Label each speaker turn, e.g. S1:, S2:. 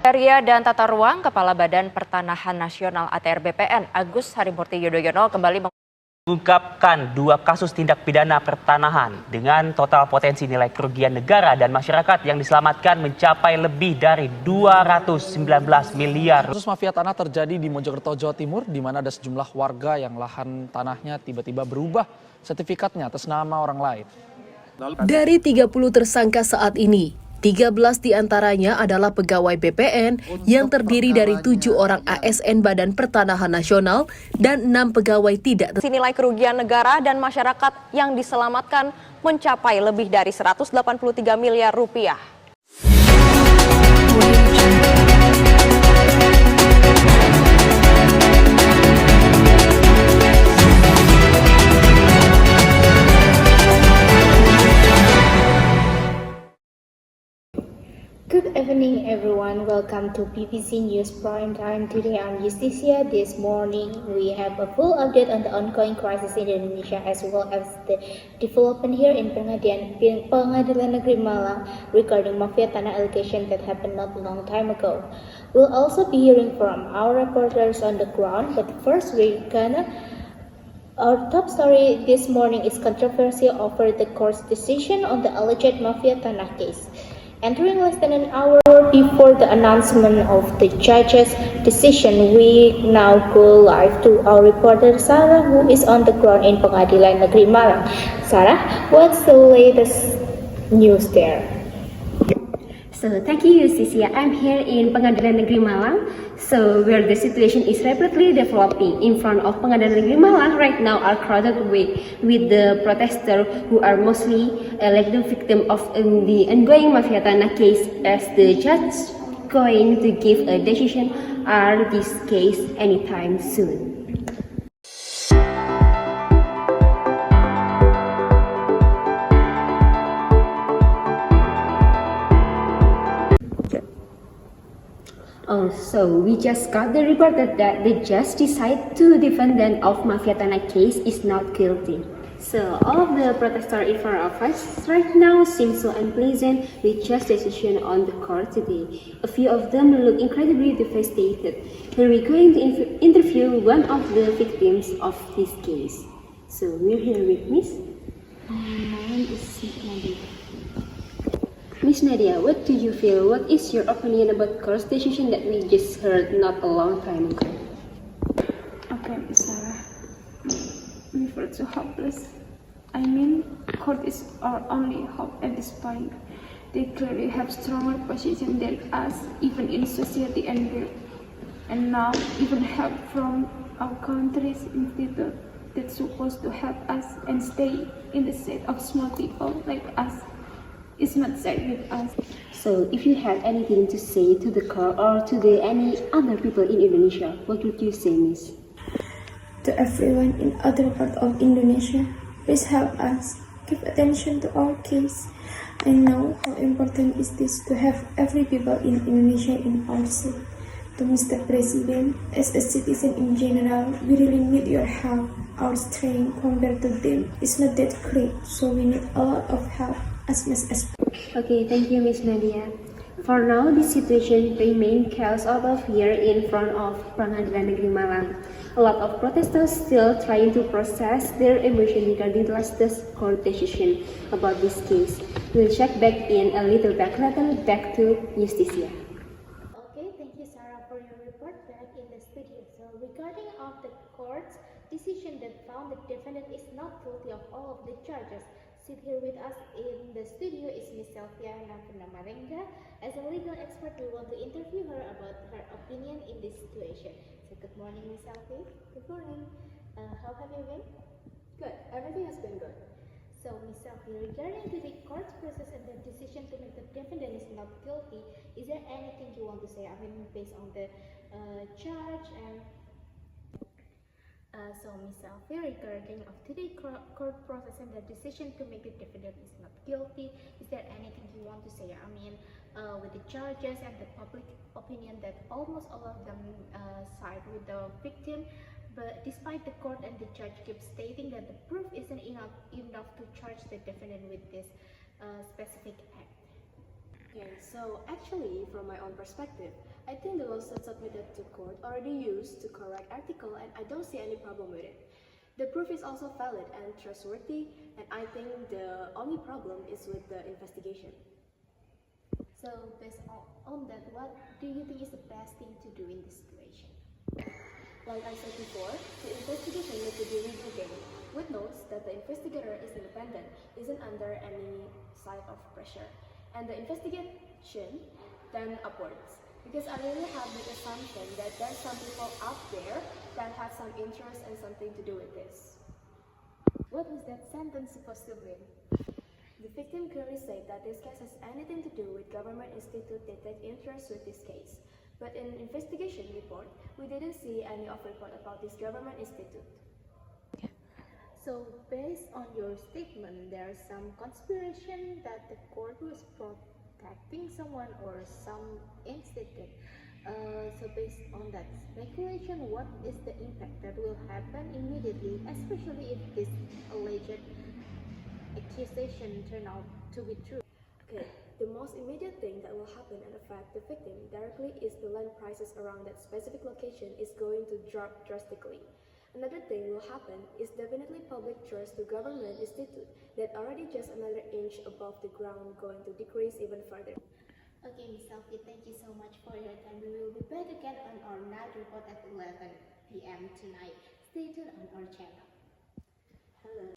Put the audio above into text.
S1: Area dan Tata Ruang Kepala Badan Pertanahan Nasional (ATR) BPN Agus Harimurti Yudhoyono kembali mengungkapkan 2 kasus tindak pidana pertanahan dengan total potensi nilai kerugian negara dan masyarakat yang diselamatkan mencapai lebih dari 219 miliar.
S2: Kasus mafia tanah terjadi di Mojokerto, Jawa Timur, di mana ada sejumlah warga yang lahan tanahnya tiba-tiba berubah sertifikatnya atas nama orang lain.
S3: Dari 30 tersangka saat ini, 13 diantaranya adalah pegawai BPN yang terdiri dari 7 orang ASN Badan Pertanahan Nasional dan 6 pegawai tidak.
S1: Nilai kerugian negara dan masyarakat yang diselamatkan mencapai lebih dari 183 miliar rupiah.
S4: Good evening everyone, welcome to BBC News Prime Time. Today I'm Yusticia. This morning we have a full update on the ongoing crisis in Indonesia as well as the development here in Pengadilan Negeri Malang regarding Mafia Tanah allegation that happened not a long time ago. We'll also be hearing from our reporters on the ground, but first our top story this morning is controversy over the court's decision on the alleged Mafia Tanah case. Entering less than an hour before the announcement of the judge's decision, we now go live to our reporter Zahra, who is on the ground in Pengadilan Negeri Malang. Zahra, what's the latest news there?
S5: So thank you, Yusticia. I'm here in Pengadilan Negeri Malang, so where the situation is rapidly developing. In front of Pengadilan Negeri Malang right now are crowded with the protesters who are mostly like the victim of the ongoing Mafia Tanah case, as the judge going to give a decision on this case anytime soon. So we just got the report that the judge decided to defendant of Mafia Tanah case is not guilty. So all of the protesters in front of us right now seem so unpleasant with just decision on the court today. A few of them look incredibly devastated. And we're going to interview one of the victims of this case. So we're here with Miss. My name is Nadia. Miss Nadia, what do you feel? What is your opinion about court's decision that we just heard not a long time ago?
S6: Okay, Zahra. We feel so hopeless. I mean, court is our only hope at this point. They clearly have stronger position than us, even in society and world. And now, even help from our country's institute that's supposed to help us and stay in the state of small people like us. It's not safe with us.
S5: So, if you have anything to say to the court or to any other people in Indonesia, what would you say, Miss?
S7: To everyone in other part of Indonesia, please help us. Give attention to our case. I know how important is this to have every people in Indonesia in our state. To Mr. President, as a citizen in general, we really need your help. Our strength compared to them is not that great, so we need a lot of help. As much as.
S5: Okay, thank you, Miss Nadia. For now, the situation remains chaos out of here in front of Pengadilan Negeri Malang. A lot of protesters still trying to process their emotion regarding the latest court decision about this case. We'll check back in a little back to Yusticia.
S4: Okay, thank you, Zahra, for your report back in the studio. So regarding of the court's decision that found the defendant is not guilty of all of the charges. Sit here with us in the studio is Miss Selfiana Purnama Rengga. As a legal expert, we want to interview her about her opinion in this situation. So good morning, Miss Selfi.
S8: Good morning.
S4: How have you been?
S8: Good. Everything has been good.
S4: So Miss Selfi, regarding to the court's process and the decision to make the defendant is not guilty, is there anything you want to say? I mean, based on the charge and so Ms. Selfi, regarding of today court process and the decision to make the defendant is not guilty, is there anything you want to say? I mean, with the charges and the public opinion that almost all of them side with the victim, but despite the court and the judge keep stating that the proof isn't enough to charge the defendant with this specific act.
S8: Okay, so actually, from my own perspective, I think the lawsuit submitted to court already used to correct article and I don't see any problem with it. The proof is also valid and trustworthy, and I think the only problem is with the investigation.
S4: So based on that, what do you think is the best thing to do in this situation?
S8: Like I said before, the investigation needs to be reviewed again, with notes that the investigator is independent, isn't under any side of pressure, and the investigation then upwards. Because I really have the assumption that there's some people out there that have some interest and something to do with this.
S4: What was that sentence supposed to mean?
S8: The victim clearly said that this case has anything to do with government institute that take interest with this case. But in investigation report, we didn't see any of report about this government institute.
S4: So based on your statement, there's some conspiration that the court was protecting someone or some institute. So based on that speculation, what is the impact that will happen immediately, especially if this alleged accusation turn out to be true?
S8: Okay, the most immediate thing that will happen and affect the victim directly is the land prices around that specific location is going to drop drastically. Another thing will happen is definitely public trust to government institute that already just another inch above the ground going to decrease even further.
S4: Okay, Miss Selfie, thank you so much for your time. We will be back again on our night report at 11 p.m. tonight. Stay tuned on our channel.
S8: Hello.